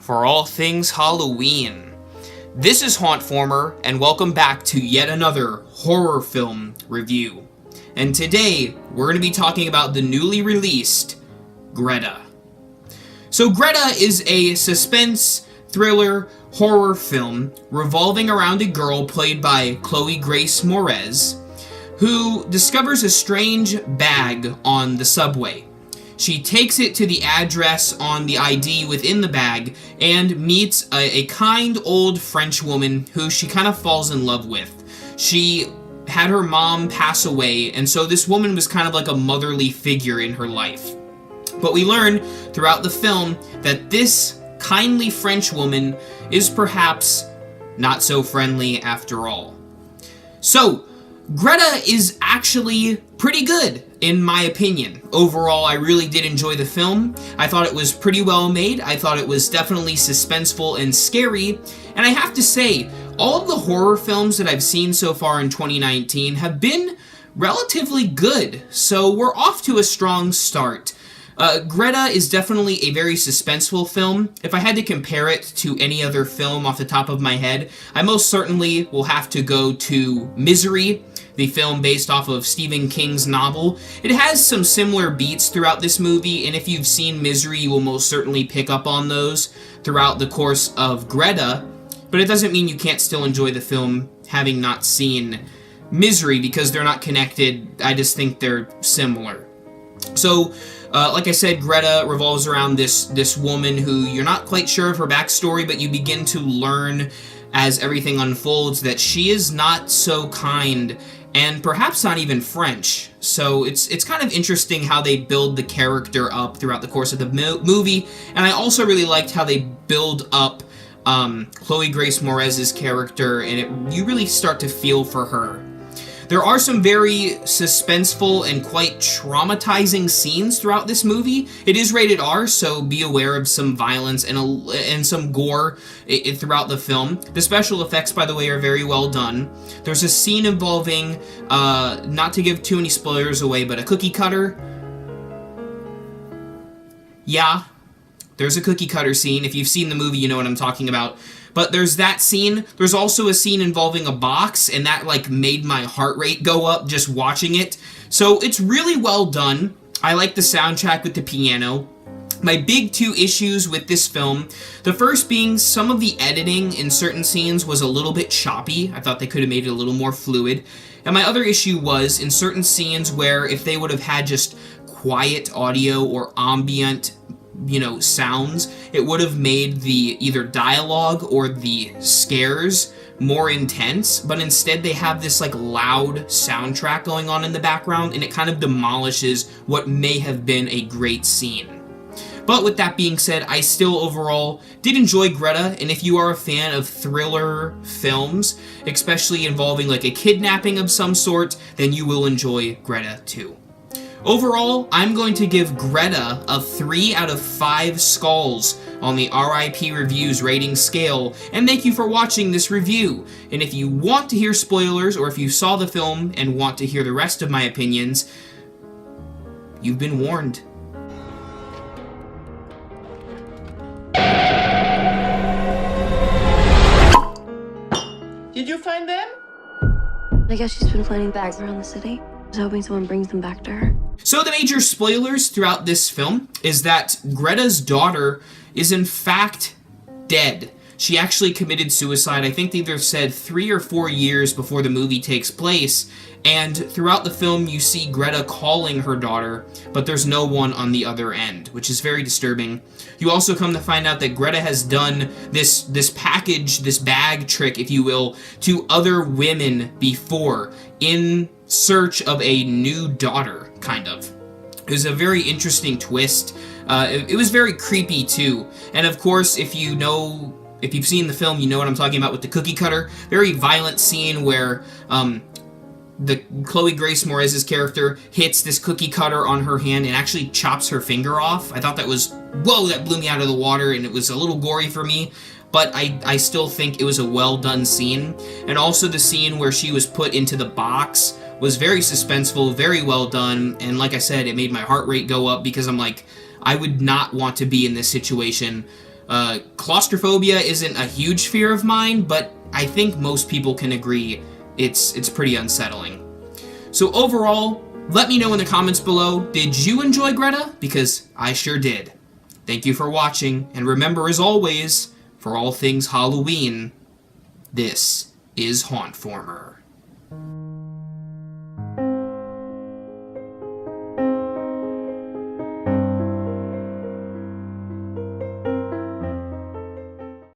for all things Halloween. This is Hauntformer, and welcome back to yet another horror film review. And today, we're going to be talking about the newly released Greta. So Greta is a suspense, thriller, horror film revolving around a girl played by Chloe Grace Moretz, who discovers a strange bag on the subway. She takes it to the address on the ID within the bag and meets a kind old French woman who she kind of falls in love with. She had her mom pass away, and so this woman was kind of like a motherly figure in her life. But we learn throughout the film that this kindly French woman is perhaps not so friendly after all. So, Greta is actually pretty good, in my opinion. Overall, I really did enjoy the film. I thought it was pretty well made. I thought it was definitely suspenseful and scary. And I have to say, all of the horror films that I've seen so far in 2019 have been relatively good. So we're off to a strong start. Greta is definitely a very suspenseful film. If I had to compare it to any other film off the top of my head, I most certainly will have to go to Misery, the film based off of Stephen King's novel. It has some similar beats throughout this movie, and if you've seen Misery, you will most certainly pick up on those throughout the course of Greta, but it doesn't mean you can't still enjoy the film having not seen Misery, because they're not connected. I just think they're similar. So, like I said, Greta revolves around this woman who you're not quite sure of her backstory, but you begin to learn as everything unfolds that she is not so kind and perhaps not even French. So it's kind of interesting how they build the character up throughout the course of the movie, and I also really liked how they build up Chloe Grace Moretz's character, and you really start to feel for her. There are some very suspenseful and quite traumatizing scenes throughout this movie. It is rated R, so be aware of some violence and some gore throughout the film. The special effects, by the way, are very well done. There's a scene involving, not to give too many spoilers away, but a cookie cutter. Yeah, there's a cookie cutter scene. If you've seen the movie, you know what I'm talking about. But there's that scene. There's also a scene involving a box, and that like made my heart rate go up just watching it. So it's really well done. I like the soundtrack with the piano. My big two issues with this film, the first being some of the editing in certain scenes was a little bit choppy. I thought they could have made it a little more fluid. And my other issue was in certain scenes where if they would have had just quiet audio or ambient sounds, it would have made the either dialogue or the scares more intense, but instead they have this like loud soundtrack going on in the background, and it kind of demolishes what may have been a great scene. But with that being said, I still overall did enjoy Greta, and if you are a fan of thriller films, especially involving like a kidnapping of some sort, then you will enjoy Greta too. Overall, I'm going to give Greta a 3 out of 5 skulls on the R.I.P reviews rating scale, and thank you for watching this review. And if you want to hear spoilers, or if you saw the film and want to hear the rest of my opinions, you've been warned. Did you find them? I guess she's been planting bags around the city. I was hoping someone brings them back to her. So the major spoilers throughout this film is that Greta's daughter is in fact dead. She actually committed suicide. I think they either said 3 or 4 years before the movie takes place. And throughout the film, you see Greta calling her daughter, but there's no one on the other end, which is very disturbing. You also come to find out that Greta has done this bag trick, if you will, to other women before in search of a new daughter, kind of. It was a very interesting twist. It was very creepy, too. And of course, if you've seen the film, you know what I'm talking about with the cookie cutter. Very violent scene where the Chloe Grace Moretz's character hits this cookie cutter on her hand and actually chops her finger off. I thought that was, whoa, that blew me out of the water, and it was a little gory for me, but I still think it was a well-done scene. And also the scene where she was put into the box was very suspenseful, very well done, and like I said, it made my heart rate go up because I'm like, I would not want to be in this situation. Claustrophobia isn't a huge fear of mine, but I think most people can agree it's pretty unsettling. So overall, let me know in the comments below, did you enjoy Greta? Because I sure did. Thank you for watching, and remember, as always, for all things Halloween, this is Hauntformer.